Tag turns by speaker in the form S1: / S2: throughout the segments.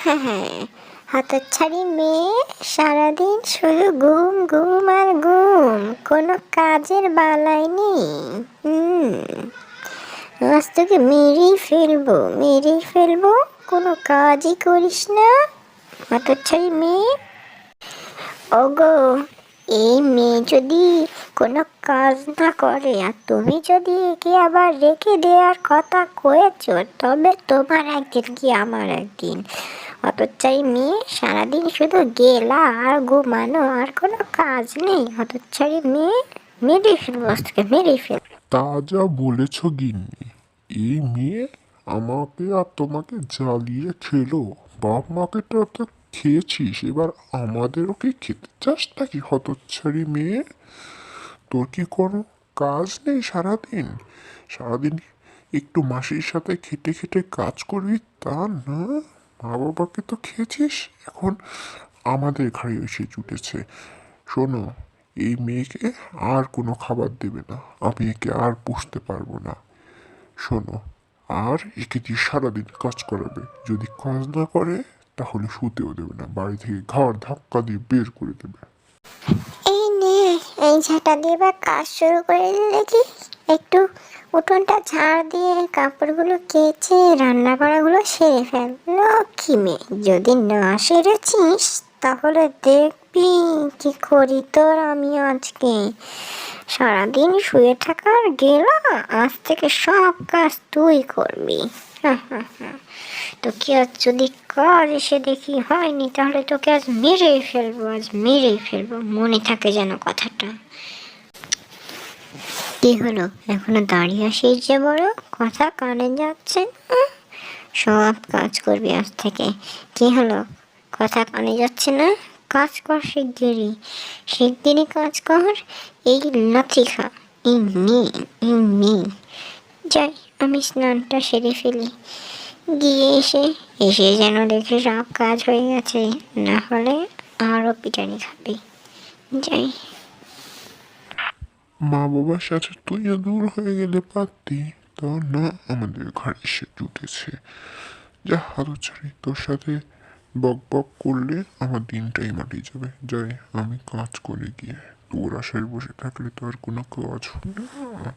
S1: হ্যাঁ, হতচ্ছাড়ি মেয়ে, সারাদিন শুধু ঘুম ঘুম আর ঘুম, কোনো কাজের বালাই নেই। আজ তোকে মেরেই ফেলবো, কোনো কাজই করিস না, হতচ্ছাড়ি মেয়ে। ওগো, এই মেয়ে যদি কোনো কাজ না করে আর তুমি যদি একে আবার রেখে দেওয়ার কথা কয়েছ, তবে তোমার একদিন কি আমার একদিন। হতচ্ছাড়ি মেয়ে, সারাদিন শুধু গেলা আর ঘুমানো, আর কোনো কাজ নেই। হতচ্ছাড়ি মেয়ে, মেরে ফেলবো আজকে, মেরে ফেলবো।
S2: তা যা বলেছ গিন্নি, এই মেয়ে আমাকে আর তোমাকে জ্বালিয়ে খেলো। বাপ মাকে তো খেয়েছিস, এবার আমাদেরও কি খেতে চাস নাকি হতচ্ছাড়ি মেয়ে? তোর কি কোনো কাজ নেই সারাদিন? সারাদিন একটু মাসির সাথে খেটে খেটে কাজ করবি তা না? মা বাবাকে তো খেয়েছিস, এখন আমাদের ঘাড়ে এসে জুটেছে। শোনো, এই মেয়েকে আর কোনো খাবার দেবে না, আমি একে আর পুষতে পারবো না। শোনো, আর একে দিয়ে সারাদিন কাজ করাবে, যদি কাজ না করে তাহলে শুতেও দেবে না, বাড়ি থেকে ঘর ধাক্কা দিয়ে বের করে দেবে।
S1: এই নে, এই ঝাঁটা দিয়ে বা কাজ শুরু করে দিলে দেখি। একটু উঠোনটা ঝাড় দিয়ে কাপড়গুলো কেচে রান্না বাড়াগুলো সেরে ফেল। লক্ষ্মী মেয়ে, যদি না সেরেছিস তাহলে দেখবি কি করি তোর আমি আজকে। সারাদিন শুয়ে থাকার গেলা, আজ থেকে সব কাজ তুই করবি। তোকে আজ যদি কাজ এসে দেখি হয়নি, তাহলে তোকে আজ মেরেই ফেলবো, আজ মেরেই ফেলবো, মনে থাকে যেন কথাটা। কি হলো, এখনো দাঁড়িয়ে আসিস যে? বড় কথা কানে যাচ্ছে না? সব কাজ করবি আজ থেকে। কি হলো, কথা কানে যাচ্ছে না? কাজ কর শিগগিরই, শিগগিরই কাজ কর। এই লাথি খা, এমনি যাই, আমি স্নানটা সেরে ফেলি, গিয়ে এসে যেন দেখি সব কাজ হয়ে গেছে, না হলে আরও পিটানি খাবি। যাই।
S2: মা বাবার সাথে তুইও দূর হয়ে গেলে পারতি, তা না, আমাদের ঘরে এসে জুটেছে। যা হাতছাড়ি, তোর সাথে বক বক করলে আমার দিনটাই মাটি যাবে। যাই, আমি কাজ করে গিয়ে। তোর আশায় বসে থাকলে তো আর কোনো কাজ হবে না।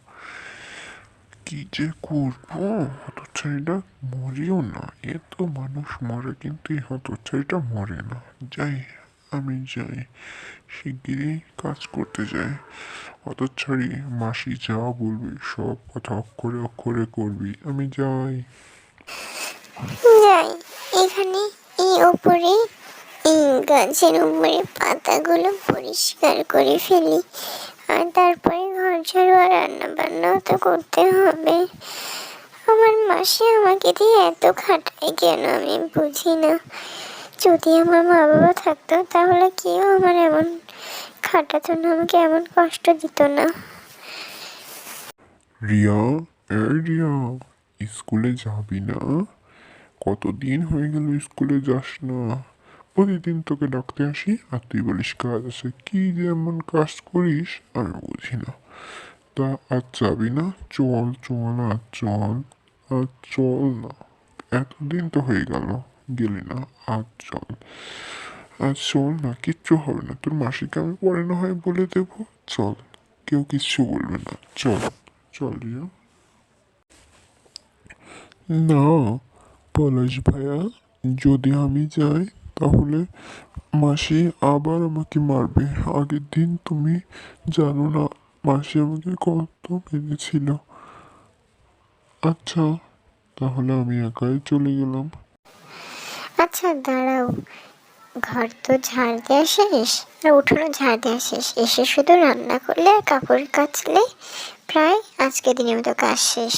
S2: কি যে করবো, হতচ্ছাড়িটা মরেও না। এ তো মানুষ মরে, কিন্তু এই হতচ্ছাড়িটা মরে না। যাই, আমি যাই, শিগগিরই কাজ করতে যাই। হতচ্ছাড়ি, মাসি যা বলবি সব কথা অক্ষরে অক্ষরে করবি। আমি যাই।
S1: যাই, এখানে এই ওপরে এই গাছের উপরে পাতাগুলো পরিষ্কার করে ফেলি, আর তারপরে ঘর ঝাড়ু আর রান্না বান্নাও তো করতে হবে। আমার মাসি আমাকে দিয়ে এত খাটায় কেন আমি বুঝি না। যদি আমার মা বাবা থাকতো তাহলে কেউ আমার এমন খাটাতো না, আমাকে এমন কষ্ট দিত না।
S2: রিয়া, এই রিয়া, স্কুলে যাবি না? কতদিন হয়ে গেল স্কুলে যাস না। প্রতিদিন তোকে ডাকতে আসি আর তুই বলিস কাজ আছে। কি যে এমন কাজ করিস আমি বুঝি না। তা আজ যাবি না? চল চল, আজ চল, আজ চল না। এতদিন তো হয়ে গেল গেলি না, আজ চল, আজ চল না, কিচ্ছু হবে না। তোর মাসিকে আমি পরে না হয় বলে দেবো। চল, কেউ কিচ্ছু বলবে না, চল। চল রিয়া। না, পলাশ ভাইয়া, যদি আমি যাই তাহলে মাসি আবার আমাকে মারবে। আগের দিন তুমি জানো না, মাসি আমাকে কত মেরেছিল। আচ্ছা, তাহলে আমি একাই চলে গেলাম।
S1: আচ্ছা দাঁড়াও, ঘর তো ঝাড় দেওয়া শেষ আর উঠোনও ঝাড় দেওয়া শেষ, এসে শুধু রান্না করলে আর কাপড় কাচলে প্রায় আজকে দিনের মতো কাজ শেষ।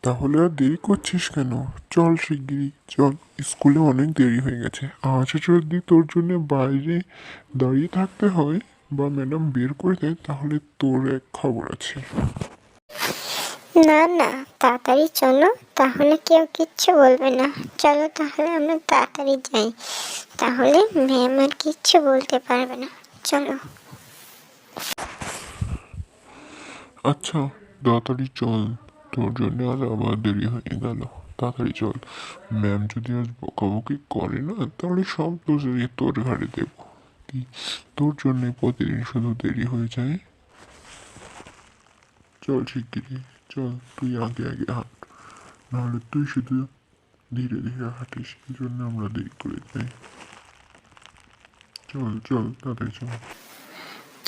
S2: তাহলে আর দেরি করছিস কেন? চল শিগগিরই চল, স্কুলে অনেক দেরি হয়ে গেছে। আজ যদি তোর জন্য বাইরে দাঁড়িয়ে থাকতে হয় বা ম্যাডাম বের করে দেয়, তাহলে তোর এক খবর আছে।
S1: না না, তাড়াতাড়ি চলো, তাহলে কেউ কিচ্ছু বলবে না। চলো তাহলে আমরা তাড়াতাড়ি যাই, তাহলে ম্যাম আর কিচ্ছু বলতে পারবে না। চলো।
S2: আচ্ছা, তাড়াতাড়ি চল, তোর জন্য আর আবার দেরি হয়ে গেল। তাড়াতাড়ি চল। ম্যাম যদি আজ বকাবকি করে না তাহলে সব দোষ দিয়ে তোর ঘাড়ে দেব। কি তোর জন্যে প্রতিদিন শুধু দেরি হয়ে যায়? চল শিগগিরি চল, তুই আগে আগে হাঁট, নাহলে তুই শুধু ধীরে ধীরে হাঁটিস, এই জন্য আমরা দেরি করে যাই। চল চল তাড়াতাড়ি চল।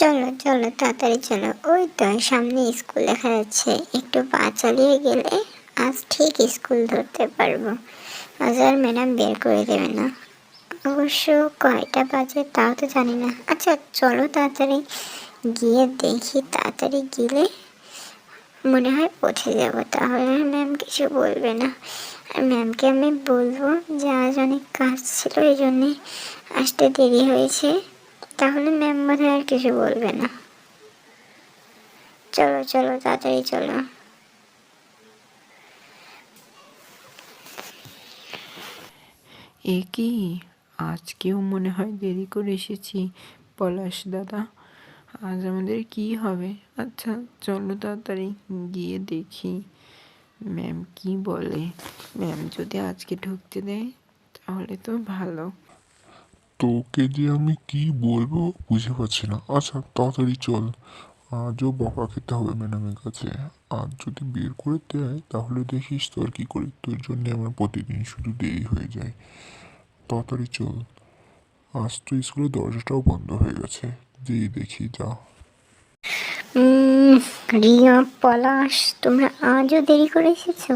S1: চলো চলো তাড়াতাড়ি চলো, ওই তো সামনে স্কুল দেখা যাচ্ছে, একটু পা চালিয়ে গেলে আজ ঠিক স্কুল ধরতে পারবো। আজ আর ম্যাডাম বের করে দেবে না। অবশ্য কয়টা বাজে তাও তো জানি না। আচ্ছা চলো তাড়াতাড়ি গিয়ে দেখি, তাড়াতাড়ি গেলে মনে হয় পৌঁছে যাবো, তাহলে ম্যাম কিছু বলবে না। আর ম্যামকে আমি বলবো যে আজ অনেক কাজ ছিল এই জন্যে আসতে দেরি হয়েছে, তাহলে ম্যাম বোধহয় আর কিছু বলবে না। চলো চলো তাড়াতাড়ি চলো।
S3: এ কি, আজকেও মনে হয় দেরি করে এসেছি। পলাশ দাদা, আজ আমাদের কি হবে? আচ্ছা চলো তাড়াতাড়ি গিয়ে দেখি ম্যাম কি বলে। ম্যাম যদি আজকে ঢুকতে দেয় তাহলে তো ভালো।
S2: তোকে যে আমি কি বলবো বুঝে পাচ্ছি না। আচ্ছা তাড়াতাড়ি চল, আজও বকা খেতে হবে ম্যাডামের কাছে। আজ যদি বের করে দেয় তাহলে দেখিস তোর কি করি। তোর জন্য আমার প্রতিদিন শুধু দেরি হয়ে যায়। তাড়াতাড়ি চল, আজ তো স্কুলের দরজাটাও বন্ধ হয়ে গেছে, যেই দেখি যা।
S1: রিয়া, পলাশ, তোমরা আজও দেরি করে এসেছো।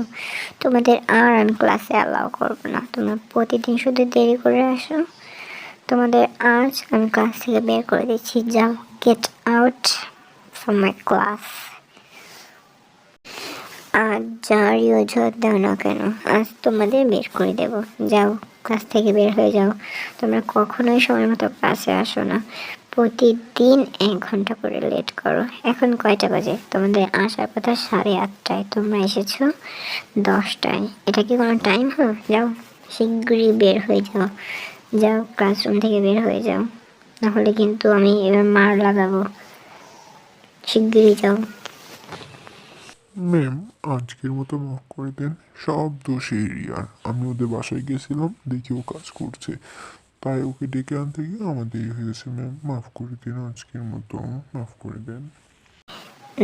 S1: তোমাদের আর আমি ক্লাসে অ্যালাউ করবো না, তোমরা প্রতিদিন শুধু দেরি করে আসো। তোমাদের আজ আমি ক্লাস থেকে বের করে দিচ্ছি, যাও, get out from my class. আজ যারই অজুহাত দাও না কেন, আজ তোমাদের বের করে দেব। যাও, ক্লাস থেকে বের হয়ে যাও। তোমরা কখনোই সময় মতো ক্লাসে আসো না, প্রতিদিন 1 ঘন্টা করে লেট করো। এখন কয়টা বাজে? তোমাদের আসার কথা 8:30টায়, তোমরা এসেছো 10টায়। এটা কি কোনো টাইম হলো? যাও শিগগিরই বের হয়ে যাও, যাও ক্লাসরুম থেকে বের হয়ে যাও, নাহলে কিন্তু আমি এবার মার লাগাবো। শিগগিরই যাও।
S2: ম্যাম, আজকের মতো মাফ করে দেন, সব দোষে রিয়ার। আমি ওদের বাসায় গেছিলাম, দেখি ও কাজ করছে, তাই ওকে ডেকে আনতে গিয়ে আমার দেরি হয়ে গেছে। ম্যাম মাফ করে দিন, আজকের মতো মাফ করে দেন।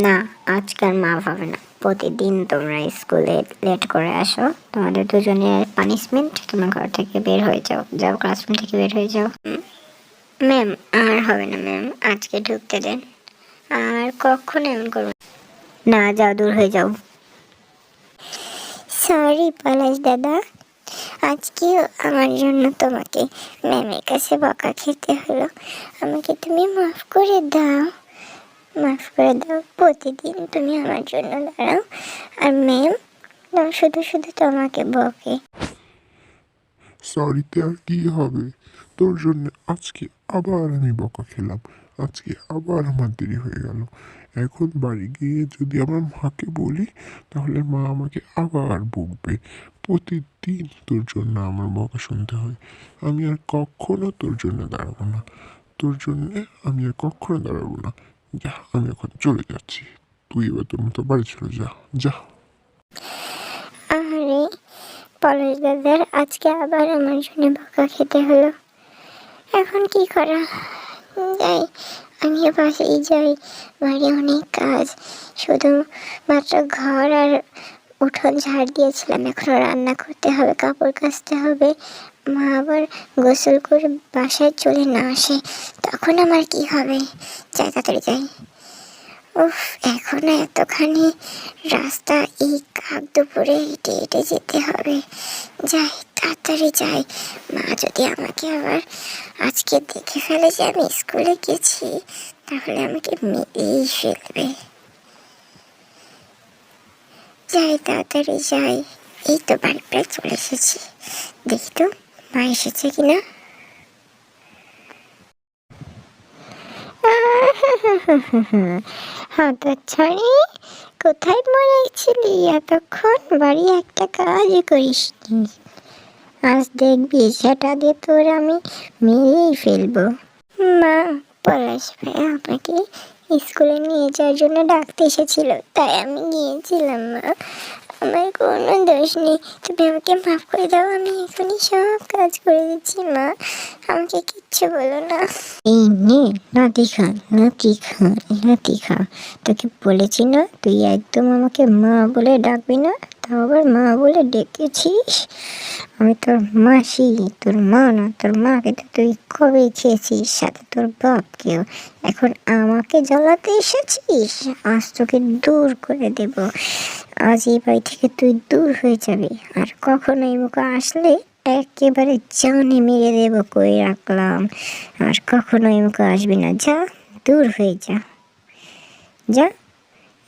S1: না, আজকাল মাফ হবে না। প্রতিদিন তোমরা স্কুলে লেট করে আসো, তোমাদের দুজনের পানিশমেন্ট, তোমার ঘর থেকে বের হয়ে যাও, যাও ক্লাসরুম থেকে বের হয়ে যাও। ম্যাম আর হবে না ম্যাম, আজকে ঢুকতে দেন, আর কখনো এমন করবো না। যাও, দূর হয়ে যাও। সরি পলাশ দাদা, আজকেও আমার জন্য তোমাকে ম্যামের কাছে বকা খেতে হলো। আমাকে তুমি মাফ করে দাও, মাফ করে দাও। প্রতিদিন তুমি আমার জন্য দাঁড়াও, আর ম্যাম শুধু শুধু তোমাকে বকে।
S2: সরিতে আর কি হবে, তোর জন্য আজকে আবার আমি বকা খেলাম, আজকে আবার আমার দেরি হয়ে গেল। এখন বাড়ি গিয়ে যদি আমার মাকে বলি তাহলে মা আমাকে আবার বকবে। প্রতিদিন তোর জন্য আমার বকা শুনতে হয়। আমি আর কখনো তোর জন্য দাঁড়াবো না, তোর জন্যে আমি আর কখনো দাঁড়াবো না। যা, আমি এখন চলে যাচ্ছি, তুই এবার তোর মতো বাড়ি চলে যা, যা।
S1: আরে পলাশ দাদার আজকে আবার আমার জন্য বকা খেতে হলো, এখন কি করা যাই? আমিও বাসায় যাই, বাড়ি অনেক কাজ, শুধু মাত্র ঘর আর উঠোন ঝাড় দিয়েছিলাম, এখনো রান্না করতে হবে, কাপড় কাচতে হবে। মা আবার গোসল করে বাসায় চলে না আসে, তখন আমার কি হবে? যাই, তাড়াতাড়ি যাই। উফ, এখনো এতখানি রাস্তা এই কাক দুপুরে হেঁটে হেঁটে যেতে হবে। যাই, তাড়াতাড়ি যাই। মা যদি আমাকে আবার আজকে দেখে ফেলে যে আমি স্কুলে গেছি, তাহলে আমাকে মেরেই ফেলবে। যাই, তাড়াতাড়ি যাই। এই তো বাড়ি প্রায় চলে এসেছি, দেখি তো মা এসেছে কিনা। হতচ্ছাড়ি, কোথায় মরেছিলি এতক্ষণ? বাড়ি একটা কাজই করিসনি, আজ দেখবি সেটা দিয়ে তোর আমি মেরেই ফেলবো। মা, পলাশ ভাই আমাকে স্কুলে নিয়ে যাওয়ার জন্য ডাকতে এসেছিল, তাই আমি গিয়েছিলাম মা। আমার কোনো দোষ নেই, তুমি আমাকে মাফ করে দাও। আমি এখনই সব কাজ করে দিচ্ছি মা, আমাকে কিচ্ছু বলো না। এই নে নাতি খা, নাতি খা, নাতি খা। তোকে বলেছি না তুই একদম আমাকে মা বলে ডাকবি না, তাও আবার মা বলে ডেকেছিস। আমি তোর মাসি, তোর মা না। তোর মাকে তো তুই কবে খেয়েছিস, সাথে তোর বাপকেও। এখন আমাকে জ্বালাতে এসেছিস, আজ তোকে দূর করে দেব। আজ এই বাড়ি থেকে তুই দূর হয়ে যাবি, আর কখনো এই মুখে আসলে একেবারে জানে মেরে দেবো, কই রাখলাম। আর কখনো এই মুখে আসবি না, যা দূর হয়ে যা, যা।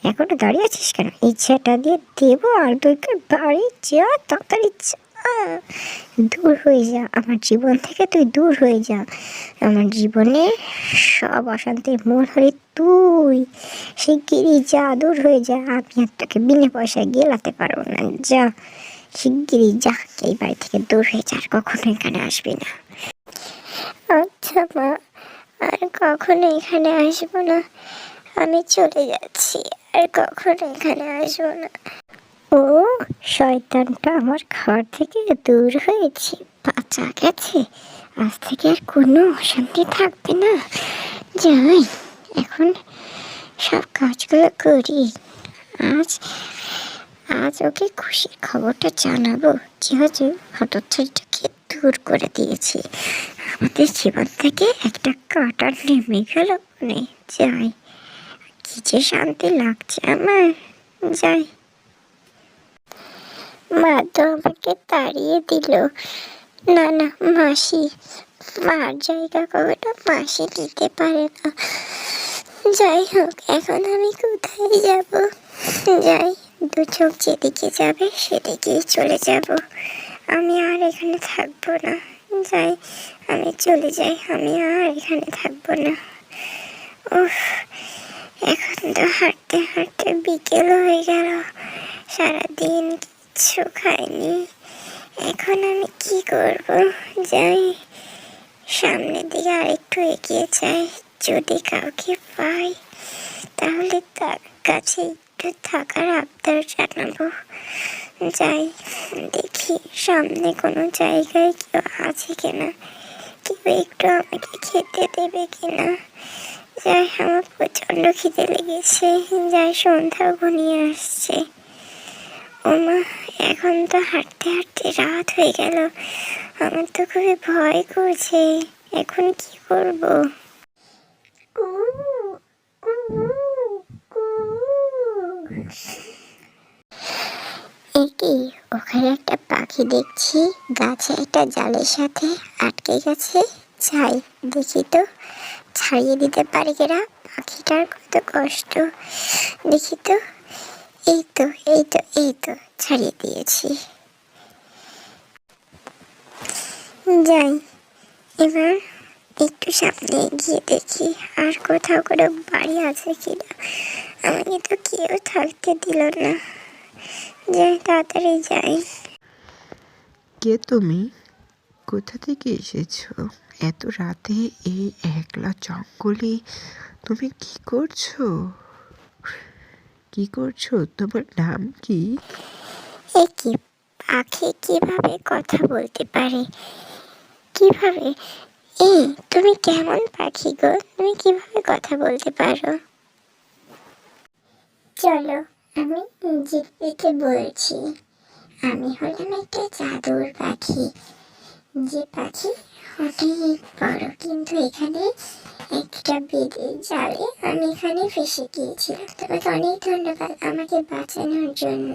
S1: এখনো দাঁড়িয়ে আছিস কেন? ইচ্ছাটা দিয়ে দেবো আর তোকে বাড়ি যা, তাড়াতাড়ি যা, দূর হয়ে যা আমার জীবন থেকে, তুই দূর হয়ে যা। আমার জীবনে সব অশান্তির মূল হলি তুই। শিগগিরই যা, দূর হয়ে যা। আমি আর তোকে বিনা পয়সায় গেলাতে পারবো না, যা শিগগিরই যা, এই বাড়ি থেকে দূর হয়ে যা, আর কখনো এখানে আসবি না। আচ্ছা মা, আর কখনো এখানে আসবো না, আমি চলে যাচ্ছি, আর কখনো এখানে আসবো না। ও শয়তানটা আমার ঘর থেকে দূর হয়েছে, বাঁচা গেছে। আজ থেকে আর কোনো অশান্তি থাকবে না। যাই এখন সব কাজগুলো করি। আজ আজ ওকে খুশির খবরটা জানাবো যে হচ্ছে হতচ্ছাড়িটাকে দূর করে দিয়েছি, আমাদের জীবন থেকে একটা কাঁটা নেমে গেল। মানে যাই, কি যে শান্তি লাগছে আমার। যাই। মা তো আমাকে তাড়িয়ে দিল। না না, মাসি, মার জায়গা কখনো মাসি নিতে পারে না। যাই হোক, এখন আমি কোথায় যাব? যাই, দু চোখ যেদিকে যাবে সেদিকেই চলে যাব। আমি আর এখানে থাকবো না। যাই, আমি চলে যাই, আমি আর এখানে থাকবো না। উফ, এখন তো হাঁটতে হাঁটতে বিকেল হয়ে গেল, সারাদিন কিচ্ছু খাইনি। এখন আমি কি করব? যাই, সামনের দিকে আরেকটু এগিয়ে যাই, যদি কাউকে পাই তাহলে তার কাছে একটু থাকার আবদার জানাবো। যাই, দেখি সামনে কোনো জায়গায় কেউ আছে কিনা, কেউ একটু আমাকে খেতে দেবে কিনা। যাই, আমার প্রচণ্ড খিদে লেগেছে। যাই, সন্ধ্যা ঘনিয়ে আসছে। ওমা, এখন তো হাঁটতে হাঁটতে রাত হয়ে গেল, আমার তো খুবই ভয় করছে। এখন কি করব? কি ওখানে একটা পাখি দেখছি, গাছে একটা জালের সাথে আটকে গেছে। যাই, দেখি তো ছাড়িয়ে দিতে পারি কিনা। পাখিটার কত কষ্ট, দেখি তো। এই তো, এই তো, এই তো, ছাড়িয়ে দিয়েছি। যাই, এবার একটু সামনে গিয়ে দেখি আর কোথাও কোনো বাড়ি আছে কিনা। আমাকে তো কেউ থাকতে দিল না। যাই, তাড়াতাড়ি যাই।
S3: কে তুমি? কোথা থেকে এসেছো এত রাতে এই একলা জঙ্গলে? তুমি কি করছো? কি করছো? তোমার নাম কি?
S1: এ কি, পাখি কিভাবে কথা বলতে পারে? কিভাবে? এই, তুমি কেমন পাখি গো? তুমি কিভাবে কথা বলতে পারো? চলো, আমি নিজের থেকে বলছি। আমি হলাম একটা জাদুর পাখি, যে পাখি অনেক বড়, কিন্তু এখানে একটা বেদের জালে আমি এখানে ফেসে গিয়েছিলাম। তোমাকে অনেক ধন্যবাদ আমাকে বাঁচানোর জন্য,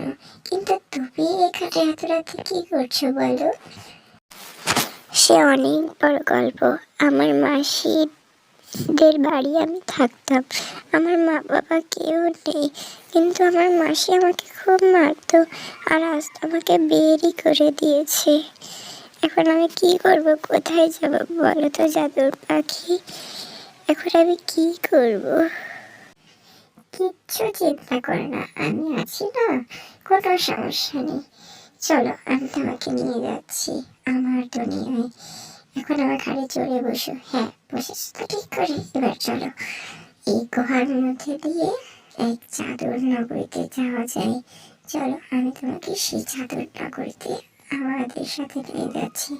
S1: কিন্তু তুমি এখানে এত রাতে কি করছো বলো? সে অনেক বড় গল্প। আমার মাসিদের বাড়ি আমি থাকতাম, আমার মা বাবা কেউ নেই, কিন্তু আমার মাসি আমাকে খুব মারতো, আর আজ আমাকে বেরই করে দিয়েছে। এখন আমি কি করব, কোথায় যাব বলো তো জাদুর পাখি? এখন আমি কি করব? কিচ্ছু চিন্তা করো না, আমি আছি না, কোনো সমস্যা নেই। চলো, আমি তোমাকে নিয়ে যাচ্ছি আমার দুনিয়ায়। এখন আমার ঘাড়ে চড়ে বসো। হ্যাঁ, বসেছ তো ঠিক করে। এবার চলো, এই গুহার মধ্যে দিয়ে এক জাদুর নগরীতে যাওয়া যায়, চলো আমি তোমাকে সেই চাদরটা করতে আমাদের সাথে নিয়ে যাচ্ছি।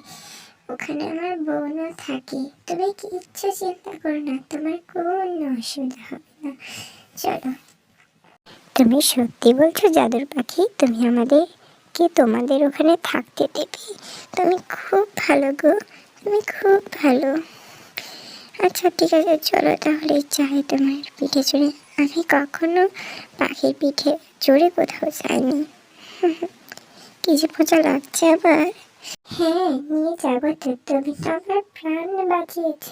S1: ওখানে আমার বোনও থাকে, তুমি কিচ্ছু চিন্তা করো না, তোমার কোনো অসুবিধা হবে না। চলো। তুমি সত্যি বলছো জাদুর পাখি? তুমি আমাদেরকে তোমাদের ওখানে থাকতে দেবে? তুমি খুব ভালো গো, তুমি খুব ভালো। আচ্ছা ঠিক আছে, চলো তাহলে যাই তোমার পিঠে চড়ে। আমি কখনো পাখির পিঠে চড়ে কোথাও যাইনি। কি যে মজা লাগছে আবার। হ্যাঁ নিয়ে যাবো তো, তুমি তো আমার প্রাণ বাঁচিয়েছ।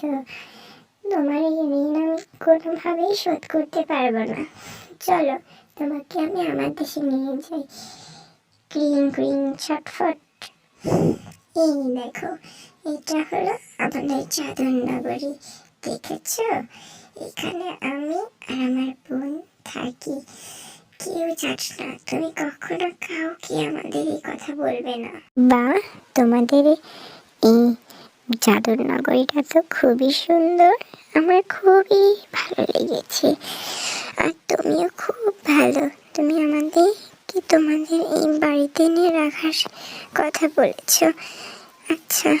S1: তোমার এই ঋণ আমি কোনোভাবেই শোধ করতে পারবো না। চলো তোমাকে আমি আমার দেশে নিয়ে যাই। ক্রিং ক্রিং ছটফট। এই দেখো, এটা হলো আমাদের চাদর নগরী। দেখেছ, এখানে আমি আর আমার বোন থাকি। কেউ জানে না, তুমি কখনো কাউকে আমাদের এই কথা বলবে না। বা তোমাদের এই জাদুর নগরীটা তো খুবই সুন্দর, আমার খুবই ভালো লেগেছে। আর তুমিও খুব ভালো, তুমি আমাদেরকে তোমাদের এই বাড়িতে নিয়ে রাখার কথা বলেছ। আচ্ছা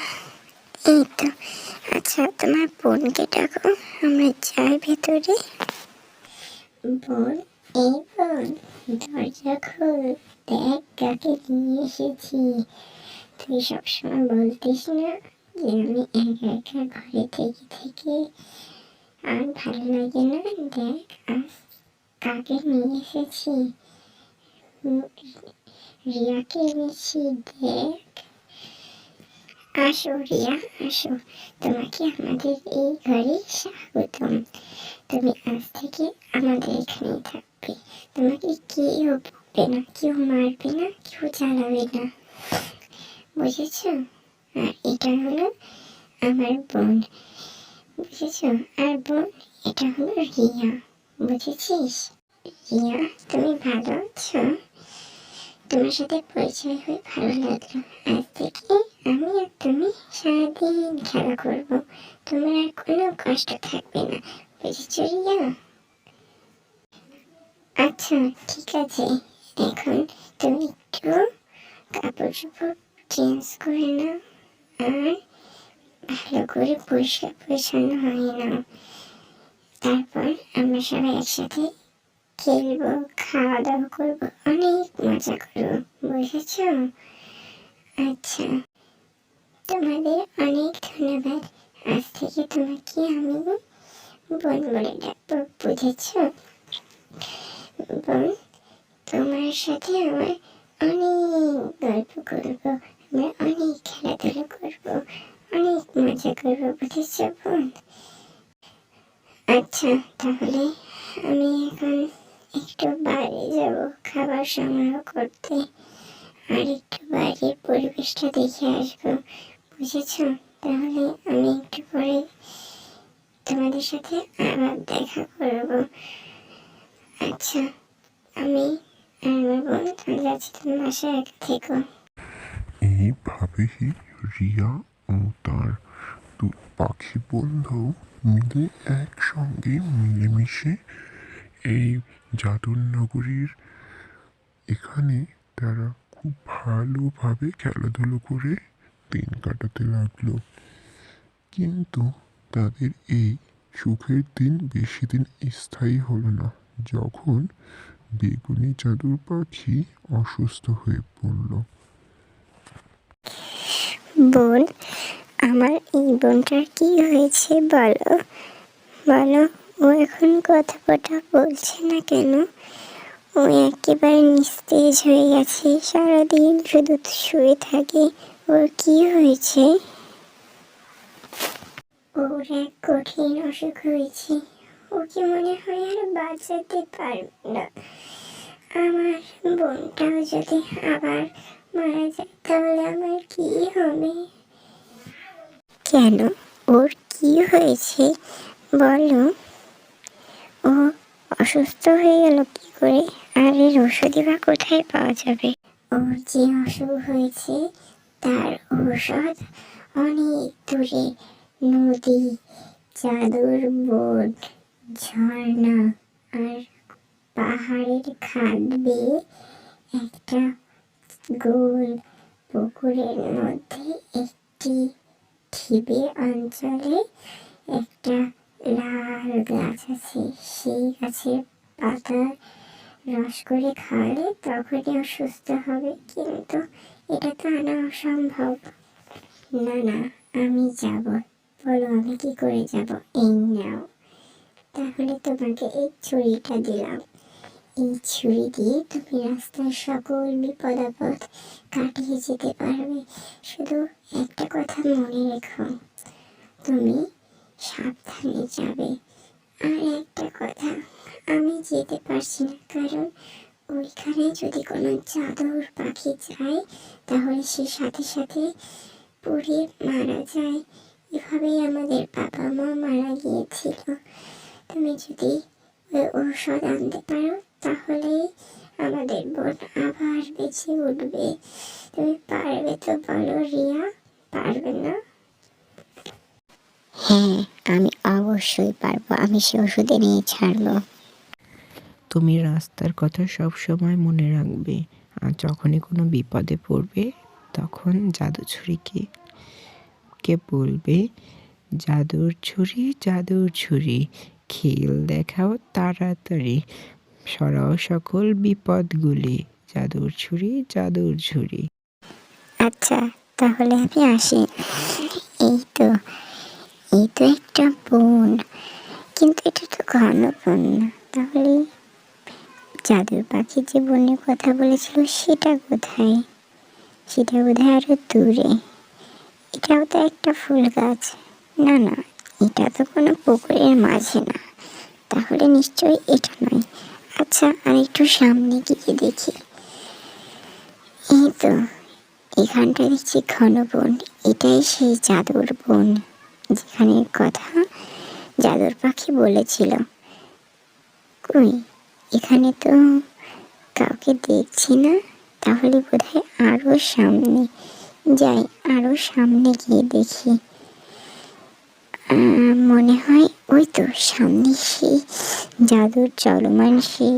S1: এই তো। আচ্ছা তোমার বোনকে ডাকো, আমরা যাই ভেতরে। বোন, এই বোন, দরজা খোল, দেখ কাকে নিয়ে এসেছি। তুই সবসময় বলতিস না যে আমি একা একা ঘরে থেকে থেকে আর ভালো লাগে না। দেখ আজ কাকে নিয়ে এসেছি, রিয়াকে এনেছি। দেখ, আসো রিয়া আসো, তোমাকে আমাদের এই ঘরে স্বাগতম। তুমি আজ থেকে আমাদের এখানেই থাকবে। তোমাকে কেউ বকবে না, কেউ মারবে না, কেউ জ্বালাবে না, বুঝেছ? আর এটা হলো আমার বোন, বুঝেছ? আর বোন, এটা হলো রিয়া, বুঝেছিস? রিয়া তুমি ভালো আছো? তোমার সাথে পরিচয় হয়ে ভালো লাগলো। আজ থেকে আমি আর তুমি সারাদিন খেলা করবো, তোমার আর কোনো কষ্ট থাকবে না, বুঝেছ রিয়া? আচ্ছা ঠিক আছে, এখন তুমি একটু কাপড় চোপড় চেঞ্জ করে নাও আর ভালো করে পরিষ্কার পরিচ্ছন্ন হয়ে নাও। তারপর আমরা সবাই একসাথে খেলবো, খাওয়া দাওয়া করবো, অনেক মজা করবো, বুঝেছ? আচ্ছা তোমাদের অনেক ধন্যবাদ। আজ থেকে তোমাকে আমি বোন বলে ডাকবো, বুঝেছ? বোন, তোমার সাথে আমার অনেক গল্প করবো, আমরা অনেক খেলাধুলা করবো, অনেক মজা করবো, বুঝেছ বোন? আচ্ছা তাহলে আমি এখন একটু বাইরে যাব খাবার সংগ্রহ করতে, আর একটু বাইরের পরিবেশটা দেখে আসবো, বুঝেছ? তাহলে আমি একটু পরে তোমাদের সাথে আবার দেখা করবো। আচ্ছা আমি আর আমার বোন চলে যাচ্ছি, তুমি বাসায় একা থেকো।
S2: এইভাবেই রিয়া ও তার পাখি বন্ধু মিলে একসঙ্গে মিলেমিশে এই জাদুর নগরীর এখানে তারা খুব ভালোভাবে খেলাধুলো করে দিন কাটাতে লাগলো। কিন্তু তাদের এই সুখের দিন বেশি দিন স্থায়ী হলো না, যখন বেগুনি জাদুর পাখি অসুস্থ হয়ে পড়ল।
S1: বোন, আমার এই বোনটার কি হয়েছে বলো বলো, ও এখন কথা বলছে না কেন? ও একেবারে নিস্তেজ হয়ে গেছে, সারাদিন শুধু শুয়ে থাকে। ওর কি হয়েছে? ওর এক কঠিন অসুখ হয়েছে, ওকে মনে হয় আর বাঁচাতে পারবে না। আমার বোনটাও যদি আবার মারা যায় তাহলে আমার কি হবে? কেন, ওর কি হয়েছে বলো? ও অসুস্থ হয়ে গেল কি করে? আর এর ওষুধই বা কোথায় পাওয়া যাবে? ওর যে অসুখ হয়েছে তার ঔষধ অনেক দূরে, নদী, জাদুর বন, ঝর্ণা আর পাহাড়ের খাদ বেয়ে একটা গোল পুকুরের মধ্যে একটি ঢিবি অঞ্চলে একটা লাল গাছ আছে। সেই গাছের পাতা রস করে খাওয়ালে তখনই ও সুস্থ হবে, কিন্তু এটা তো আনা অসম্ভব। না না, আমি যাব। বলো আমি কি করে যাব? এই নাও, তাহলে তোমাকে এই ছুরিটা দিলাম। এই ছুরি দিয়ে তুমি রাস্তার সকল বিপদ আপদ কাটিয়ে যেতে পারবে। শুধু একটা কথা মনে রেখো, তুমি সাবধানে যাবে। আর একটা কথা, আমি যেতে পারছি না, কারণ ওইখানে যদি কোনো জাদুর পাখি যায় তাহলে সে সাথে সাথে পুড়ে মারা যায়। এভাবেই আমাদের বাবা মা মারা গিয়েছিল। তুমি যদি ওই ঔষধ আনতে পারো তাহলে আমাদের বোন আবার বেঁচে উঠবে। তুমি পারবে তো? বলো রিয়া, পারবে না? হ্যাঁ, আমি অবশ্যই পারবো। আমি সে ওষুধ নিয়ে ছাড়বো।
S3: তুমি রাস্তার কথা সব সময় মনে রাখবে, আর যখনই কোনো বিপদে পড়বে তখন জাদু ছুরিকে বলবে, জাদুর ছুরি খেল দেখাও তাড়াতাড়ি, সরাও সকল বিপদগুলি, জাদুর ছুরি।
S1: আচ্ছা, তাহলে আমি আসি। এই তো একটা বন, কিন্তু এটা তো ঘন বন না। তাহলে জাদুর পাখি যে বনের কথা বলেছিল সেটা কোথায়? সেটা বোধহয় আরো দূরে। এটাও তো একটা ফুল গাছ। না না, এটা তো কোনো পুকুরের মাঝে না, তাহলে নিশ্চয়ই এটা নয়। আচ্ছা, আর একটু সামনে গিয়ে দেখি। এই তো, এখানটা দেখছি ঘন বন। এটাই সেই জাদুর বন যেখানে কথা জাদুর পাখি বলেছিল। কই, এখানে তো কাউকে দেখছি না। তাহলে বোধহয় আরো সামনে যাই, আরো সামনে গিয়ে দেখি। মনে হয় ওই তো সামনে সেই জাদুর চলমান সেই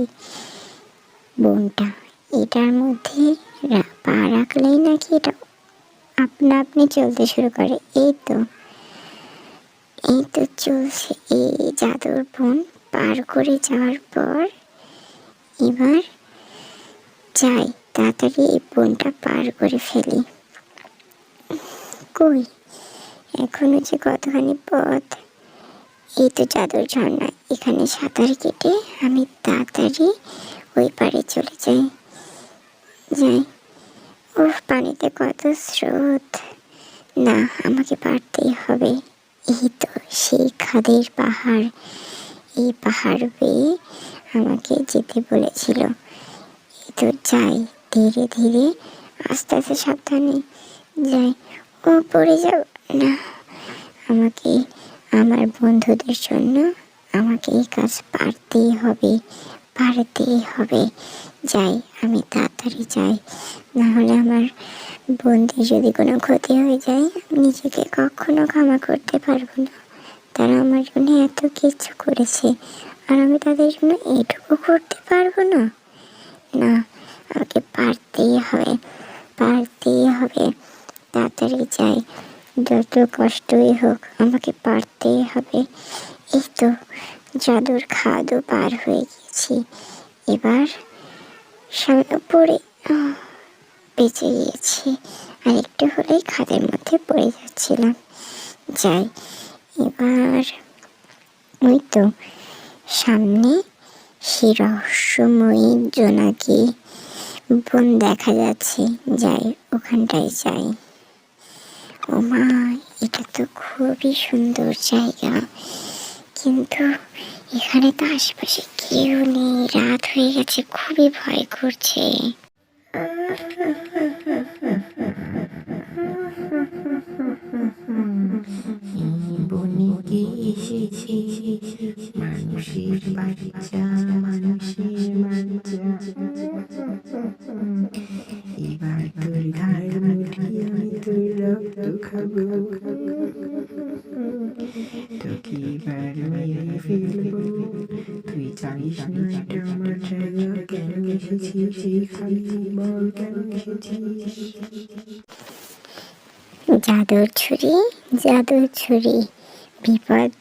S1: বনটা। এটার মধ্যে পা রাখলেই নাকি এটা আপনা আপনি চলতে শুরু করে। এই তো চলছে। এই জাদুর বন পার করে যাওয়ার পর এবার যাই, তাড়াতাড়ি এই বনটা পার করে ফেলি। কই, এখনো যে কতখানি পথ। এই তো জাদুর ঝর্ণা। এখানে সাঁতার কেটে আমি তাড়াতাড়ি ওই পারে চলে যাই। পানিতে কত স্রোত। না, আমাকে পারতেই হবে। এই তো সেই খাদের পাহাড়। এই পাহাড় বেয়ে আমাকে যেতে বলেছিল। এই তো যাই, ধীরে ধীরে, আস্তে আস্তে, সাবধানে যাই। ও পড়ে যাব না। আমাকে আমার বন্ধুদের জন্য আমাকে এই কাজ পারতেই হবে। যাই, আমি তাড়াতাড়ি যাই, না হলে আমার বন্ধুর যদি কোনো ক্ষতি হয়ে যায় আমি নিজেকে কখনো ক্ষমা করতে পারবো না। তারা আমার জন্য এত কিছু করেছে, আর আমি তাদের জন্য এইটুকু করতে পারবো না। না, আমাকে পারতেই হবে। তাড়াতাড়ি যাই, যত কষ্টই হোক আমাকে পারতেই হবে। এই তো জাদুর খাদও পার হয়ে গেছি। এবার সামনে পড়ে বেঁচে গিয়েছি। আর একটু হলেই খাদের মধ্যে পড়ে যাচ্ছিলাম। যাই, এবার ওই তো সামনে সেই রহস্যময়ী জোনাকি বন দেখা যাচ্ছে। যাই, ওখানটায় যাই। ও মা, এটা তো খুবই সুন্দর জায়গা, কিন্তু এখানে তো আশেপাশে কেউ নেই। রাত হয়ে গেছে, খুবই ভয় করছে।
S3: বনে কে এসেছে? মানুষের বাচ্চা, এবার তোর ঘাড় মুঠিয়ে আমি তোর রক্ত খাবো, তোকে এবার মেরে ফেলবো। তুই জানিস না এটা আমার জায়গা, কেন এসেছিস এখানে? করেছিস?
S1: জাদুর ছুরি, জাদুর ছুরি, বিপদ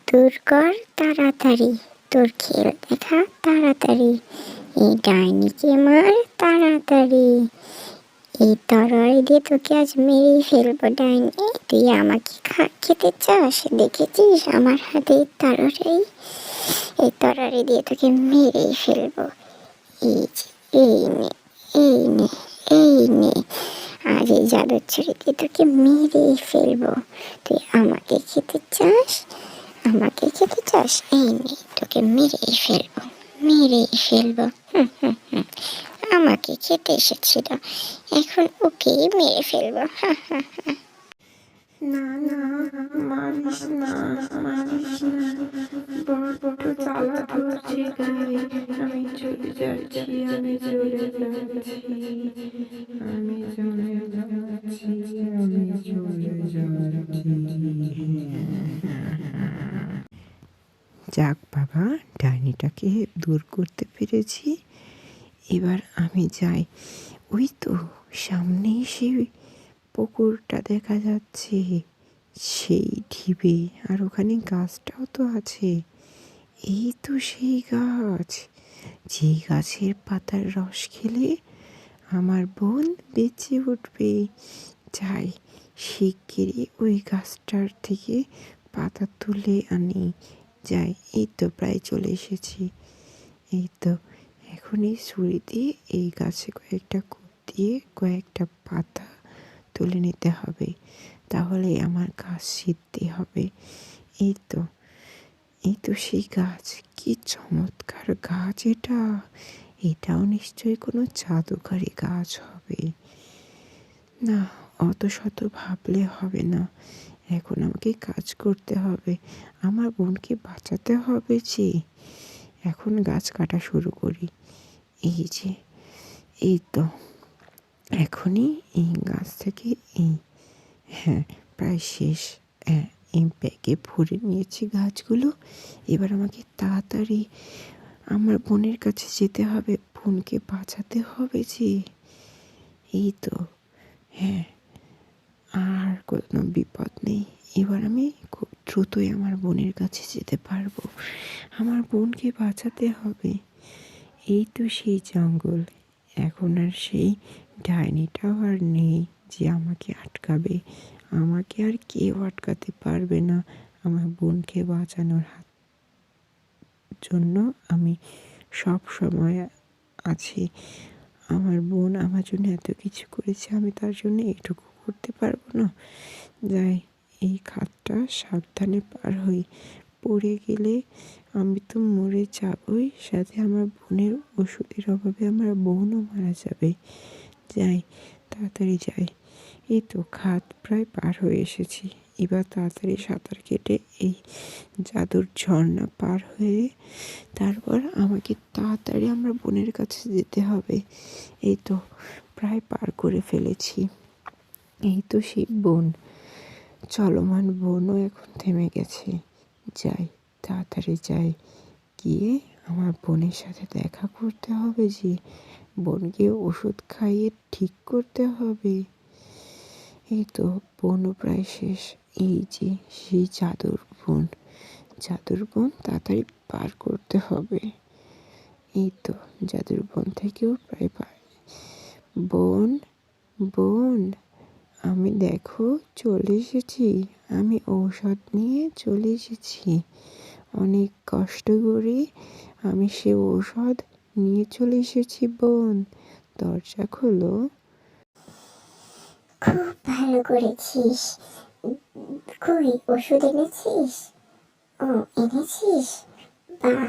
S1: দূর কর তাড়াতাড়ি, তোর খেল দেখা তাড়াতাড়ি, এই ডাইনিকে মার তাড়াতাড়ি, এই তরবারি দিয়ে তোকে আজ মেরেই ফেলবো ডাইনি। তুই আমাকে খেতে চাস? দেখেছিস আমার হাতে এই তরবারি, এই তরবারি দিয়ে তোকে মেরেই ফেলবো। এই যে, এই নে, এই নে, এই নে, আজ এই জাদুর ছুরি দিয়ে তোকে মেরেই ফেলবো। তুই আমাকে খেতে চাস? আমাকে খেতে চাস? এই নে, তোকে মেরেই ফেলবো, মেরেই ফেলবো। আমাকে খেতে এসেছিল, এখন ওকেই মেরে ফেলবো।
S3: না না, মারিস না, মারিস না, বড্ড জ্বালা ধরছে গায়ে। আমি চলে যাচ্ছি, আমি চলে যাচ্ছি, আমি চলে যাচ্ছি, আমি চলে যাচ্ছি। যাক বাবা, ডাইনিটাকে দূর করতে পেরেছি। এবার আমি যাই। ওই তো সামনেই সেই পুকুরটা দেখা যাচ্ছে, সেই ঢিবে, আর ওখানে গাছটাও তো আছে। এই তো সেই গাছ, যে গাছের পাতার রস খেলে আমার বোন বেঁচে উঠবে। যাই, শিগগিরই ওই গাছটার থেকে পাতা তুলে আনি। যাই, এই তো প্রায় চলে এসেছি। এই তো এখন এই ছুরি দিয়ে এই গাছে কয়েকটা কোপ দিয়ে কয়েকটা পাতা তুলে নিতে হবে, তাহলে আমার গাছ সিদ্ধি হবে। এই তো, এই তো সেই গাছ। কি চমৎকার গাছ এটা! এটাও নিশ্চয়ই কোনো জাদুকারী গাছ হবে। না, অত শত ভাবলে হবে না, এখন আমাকে কাজ করতে হবে, আমার বোনকে বাঁচাতে হবে যে। এখন গাছ কাটা শুরু করি। এই যে, এই তো এখনই এই গাছ থেকে এই, হ্যাঁ প্রায় শেষ, হ্যাঁ এই ব্যাগে ভরে নিয়েছি গাছগুলো। এবার আমাকে তাড়াতাড়ি আমার বোনের কাছে যেতে হবে, বোনকে বাঁচাতে হবে যে। এই তো, হ্যাঁ আর কোনো বিপদ নেই। এবার আমি খুব দ্রুতই আমার বোনের কাছে যেতে পারবো, আমার বোনকে বাঁচাতে হবে। এই তো সেই জঙ্গল, এখন আর সেই ডাইনিটাও আর নেই যে আমাকে আটকাবে। আমাকে আর কেউ আটকাতে পারবে না আমার বোনকে বাঁচানোর হাত জন্য। আমি সব সময় আছি। আমার বোন আমার জন্য এত কিছু করেছে, আমি তার জন্য এটুকু করতে পারবো না? যাই, এই খাতটা সাবধানে পার হই, পড়ে গেলে আমি তো মরে যাবই, সাথে আমার বোনের ওষুধের অভাবে আমার বোনও মারা যাবে। যাই, তাড়াতাড়ি যাই। এই তো খাত প্রায় পার হয়ে এসেছি। এবার তাড়াতাড়ি সাঁতার কেটে এই জাদুর ঝর্ণা পার হয়ে তারপর আমাকে তাড়াতাড়ি আমার বোনের কাছে যেতে হবে। এই তো প্রায় পার করে ফেলেছি। এই তো সেই বোন, চলমান বোনও এখন থেমে গেছে। যাই, তাড়াতাড়ি যাই, গিয়ে আমার বোনের সাথে দেখা করতে হবে যে, বোনকে ওষুধ খাইয়ে ঠিক করতে হবে। এই তো বোনও প্রায় শেষ। এই যে সেই জাদুর বোন, জাদুর বোন তাড়াতাড়ি পার করতে হবে। এই তো জাদুর বোন থেকেও প্রায় পার। বোন, বোন, আমি দেখো চলে এসেছি, আমি ঔষধ নিয়ে চলে এসেছি। অনেক কষ্ট করে আমি সে ঔষধ নিয়ে চলে এসেছি। বোন, দরজা খোলো।
S1: খুব ভালো করেছিস। কই ওষুধ এনেছিস? ও এনেছিস, বাহ।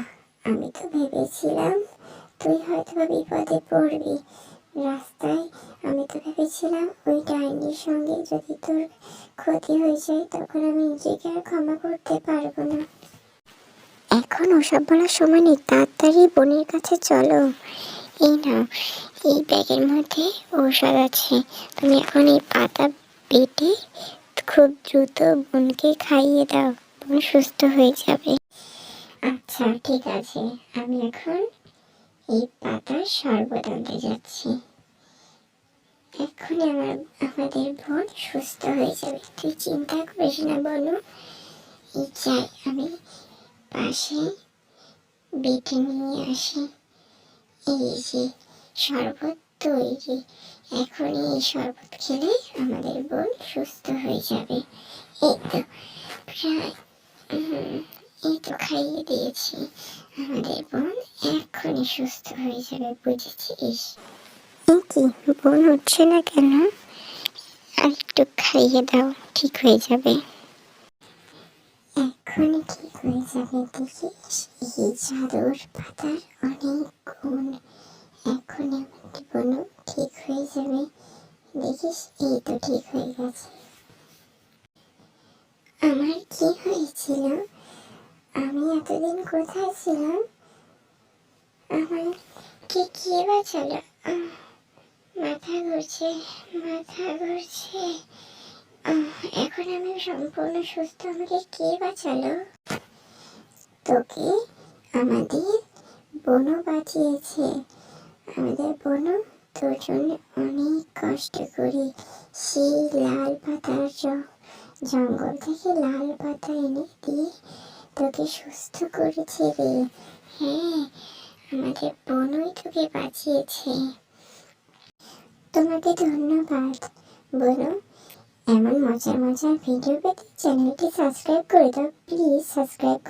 S1: আমি তো ভেবেছিলাম তুই হয়তো বিপদে পড়বি রাস্তায়। আমি তো ভেবেছিলাম ওই ডাইনির সঙ্গে যদি তোর ক্ষতি হয়ে যায়, তখন আমি নিজেকে আর ক্ষমা করতে পারবো না। এখন ওসব বলার সময় নেই, তাড়াতাড়ি বোনের কাছে চলো। এই নাও, এই ব্যাগের মধ্যে ঔষধ আছে, তুমি এখন এই পাতা বেটে খুব দ্রুত বোনকে খাইয়ে দাও, বোন সুস্থ হয়ে যাবে। আচ্ছা ঠিক আছে, আমি এখন এই পাতার শরবত আনতে যাচ্ছি। এক্ষুনি আমাদের বোন সুস্থ হয়ে যাবে, তুই চিন্তা করিস না বনু। এই যাই আমি পাশে বেটে নিয়ে আসি। এই যে শরবত তৈরি, এখন এই শরবত খেলে আমাদের বোন সুস্থ হয়ে যাবে। এই তো প্রায় এই তো খাইয়ে দিয়েছি, আমাদের বোন এক্ষুনি সুস্থ হয়ে যাবে, বুঝেছিস? এই কি বোন উঠছে না কেন? আর একটু খাইয়ে দাও, ঠিক হয়ে যাবে। এক্ষুনি ঠিক হয়ে যাবে, দেখিস এই জাদুর পাতার অনেক গুণ। এক্ষুনি আমাদের বোন ঠিক হয়ে যাবে, দেখিস এই তো ঠিক হয়ে গেছে। আমার কি হয়েছিল? আমি এতদিন কোথায় ছিলাম? আমার কে বাঁচালো? মাথা ঘুরছে, মাথা ঘুরছে। এখন আমি সম্পূর্ণ সুস্থ, আমাকে কে বাঁচালো? তোকে আমাদের বোনও বাঁচিয়েছে। আমাদের বোনও তোর জন্য অনেক কষ্ট করে সেই লাল পাতার জঙ্গল থেকে লাল পাতা এনে দিয়ে তোকে সুস্থ করেছে রে। হ্যাঁ, আমাদের বোনই তোকে বাঁচিয়েছে। তোমাকে ধন্যবাদ বোনু। এমন মজার মজার ভিডিও পেতে চ্যানেলটি সাবস্ক্রাইব করে দাও, প্লিজ সাবস্ক্রাইব।